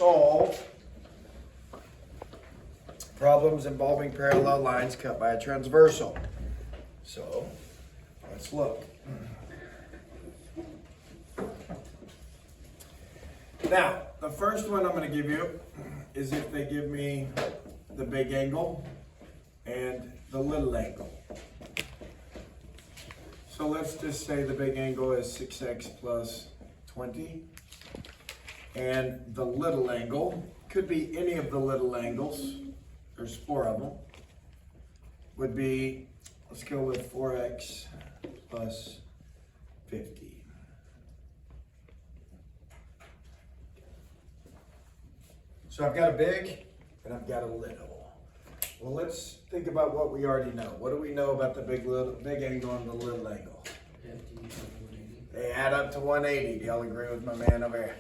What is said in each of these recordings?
solve problems involving parallel lines cut by a transversal. So let's look. Now, the first one I'm going to give you is if they give me the big angle and the little angle. So let's just say the big angle is 6x plus 20. And the little angle, could be any of the little angles, there's 4 of them, would be, let's go with 4x plus 50. So I've got a big and I've got a little. Well, let's think about what we already know. What do we know about the big angle and the little angle? They add up to 180. Do y'all agree with my man over here?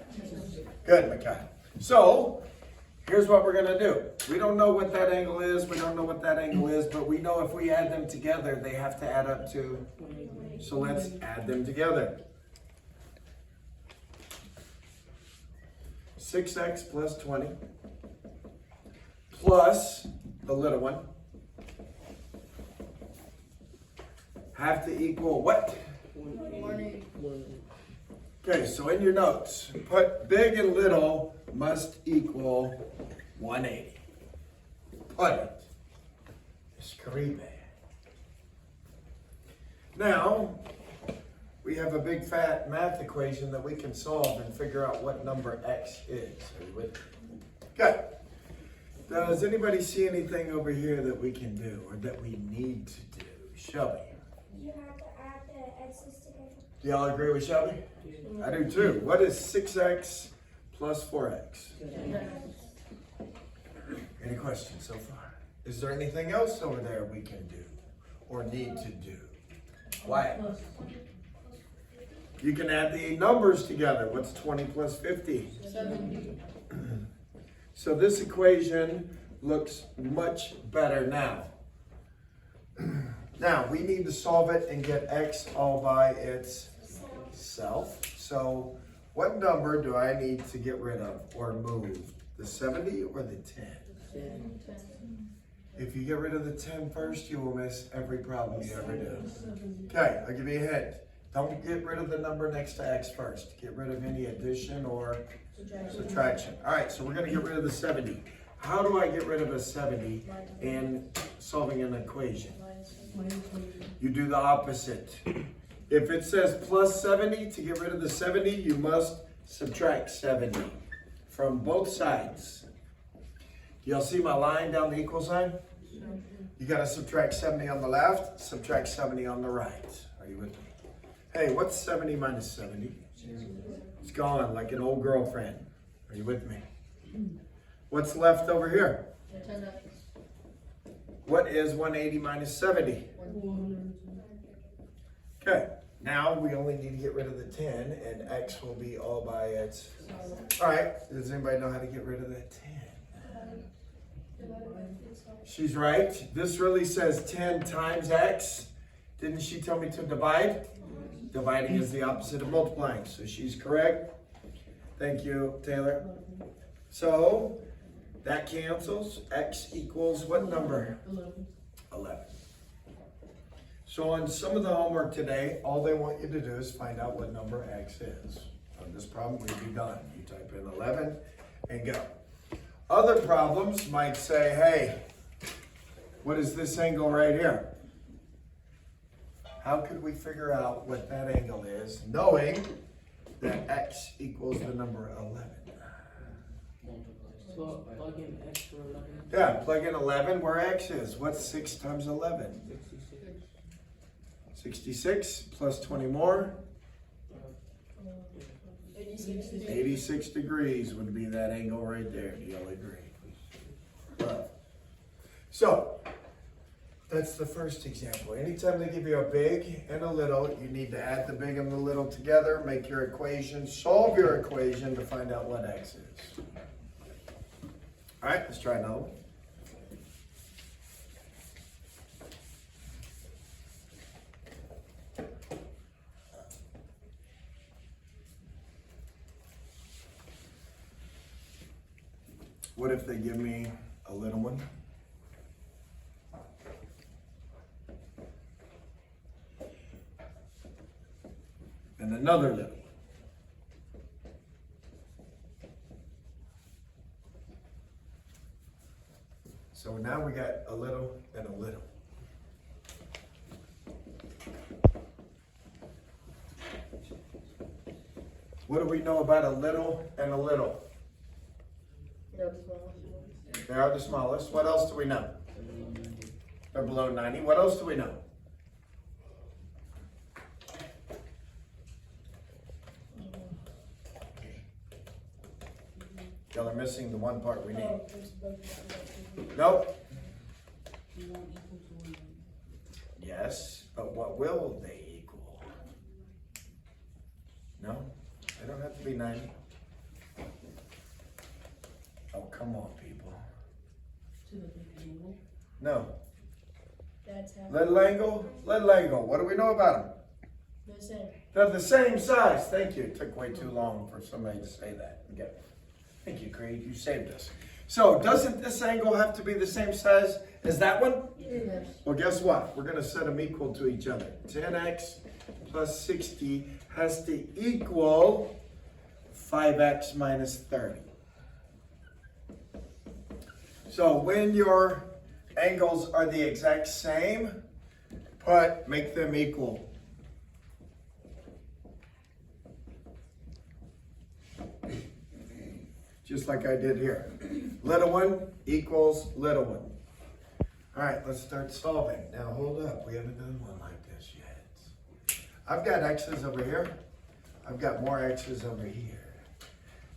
Good, Micaiah. So here's what we're going to do. We don't know what that angle is. We don't know what that angle is, but we know if we add them together, they have to add up to. So let's add them together. 6x plus 20 plus the little one have to equal what? 180. Okay, so in your notes, put big and little must equal 180. Put it. Escribe. Now, we have a big fat math equation that we can solve and figure out what number x is. Are you with me? Good. Does anybody see anything over here that we can do or that we need to do? Shelby. You have to add the x's together. Do y'all agree with Shelby? I do too. What is 6x plus 4x? Any questions so far? Is there anything else over there we can do or need to do? Why? You can add the numbers together. What's 20 plus 50? 70. So this equation looks much better now. Now, we need to solve it and get x all by itself. So what number do I need to get rid of or move? The 70 or the 10? 10. If you get rid of the 10 first, you will miss every problem you ever do. Okay, I'll give you a hint. Don't get rid of the number next to x first. Get rid of any addition or subtraction. All right, so we're going to get rid of the 70. How do I get rid of a 70 in solving an equation? You do the opposite. If it says plus 70, to get rid of the 70, you must subtract 70 from both sides. Y'all see my line down the equal sign? You got to subtract 70 on the left, subtract 70 on the right. Are you with me? Hey, what's 70 minus 70? It's gone like an old girlfriend. Are you with me? What's left over here? 10. What is 180 minus 70? Okay, now we only need to get rid of the 10 and x will be all by its. All right, does anybody know how to get rid of that 10? She's right. This really says 10 times x. Didn't she tell me to divide? Dividing is the opposite of multiplying, so she's correct. Thank you, Taylor. So that cancels. X equals what number? 11. So on some of the homework today, all they want you to do is find out what number x is. On this problem, we'd be done. You type in 11 and go. Other problems might say, hey, what is this angle right here? How could we figure out what that angle is, knowing that x equals the number 11? So plug in x for 11. Yeah, plug in 11 where x is. What's 6 times 11? 66. 66 plus 20 more. 86. 86 degrees would be that angle right there. Do y'all agree? Right. So, that's the first example. Anytime they give you a big and a little, you need to add the big and the little together, make your equation, solve your equation to find out what x is. All right, let's try another one. What if they give me a little one? And another little one. So now we got a little and a little. What do we know about a little and a little? They are the smallest. What else do we know? They're below 90. What else do we know? Y'all are missing the one part we need. Nope. Yes, but what will they equal? No, they don't have to be 90. Oh, come on, people. No. Little angle, little angle. What do we know about them? The same. They're the same size. Thank you. It took way too long for somebody to say that. Okay. Thank you, Creed. You saved us. So, doesn't this angle have to be the same size as that one? Yes. Well, guess what? We're going to set them equal to each other. 10x plus 60 has to equal 5x minus 30. So, when your angles are the exact same, make them equal. Just like I did here. Little one equals little one. All right, let's start solving. Now hold up, we haven't done one like this yet. I've got x's over here. I've got more x's over here.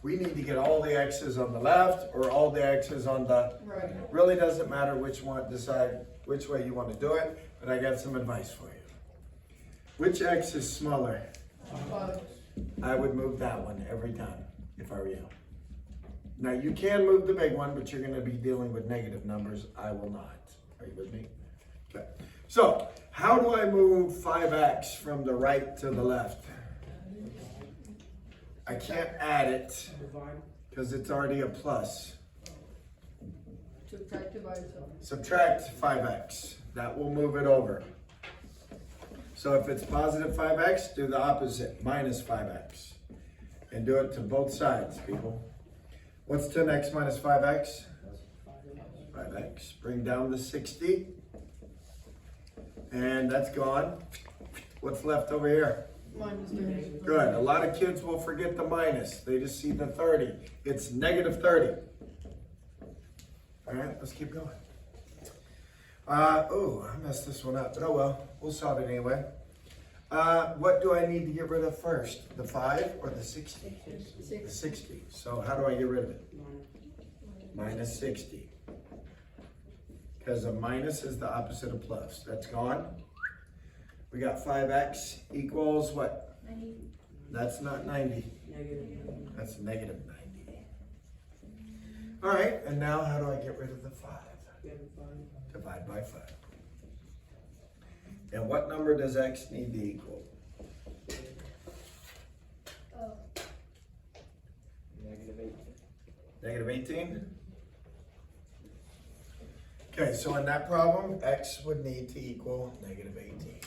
We need to get all the x's on the left or all the x's on the Right. Really doesn't matter which one, decide which way you want to do it, but I got some advice for you. Which x is smaller? 5. I would move that one every time if I were you. Now you can move the big one, but you're going to be dealing with negative numbers. I will not. Are you with me? Okay. So, how do I move 5x from the right to the left? I can't add it because it's already a plus. Subtract it by itself. Subtract 5x. That will move it over. So if it's positive 5x, do the opposite, minus 5x. And do it to both sides, people. What's 10x minus 5x? 5x. Bring down the 60. And that's gone. What's left over here? Minus 30. Good. A lot of kids will forget the minus. They just see the 30. It's negative 30. All right, let's keep going. Oh, I messed this one up, but oh well. We'll solve it anyway. What do I need to get rid of first? The 5 or the 60? The 60. So how do I get rid of it? Minus 60. Because a minus is the opposite of plus. That's gone. We got 5x equals what? 90. That's not 90. Negative. That's negative 90. All right, and now how do I get rid of the 5? Divide by 5. And what number does x need to equal? Oh. Negative 18? Okay, so in that problem, x would need to equal negative 18.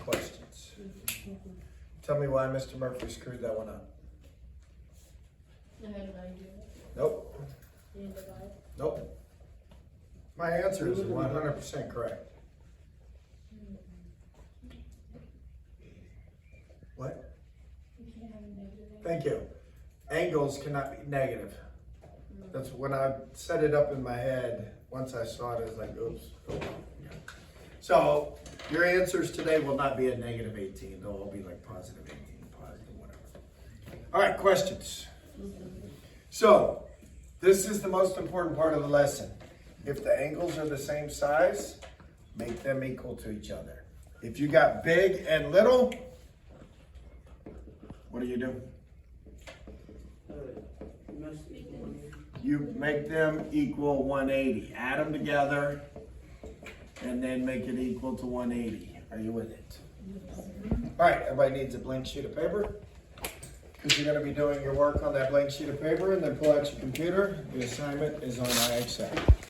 Questions? Tell me why Mr. Murphy screwed that one up. I had an idea. Nope. You need to divide. Nope. My answer is 100% correct. What? You can't have a negative. Thank you. Angles cannot be negative. That's when I set it up in my head. Once I saw it, I was like, oops. Oh, yeah. So your answers today will not be a negative 18. They'll all be like positive 18, positive whatever. All right, questions. So this is the most important part of the lesson. If the angles are the same size, make them equal to each other. If you got big and little, what do? You make them equal 180. Add them together and then make it equal to 180. Are you with it? All right, everybody needs a blank sheet of paper. because you're gonna be doing your work on that blank sheet of paper, and then pull out your computer. The assignment is on I accept.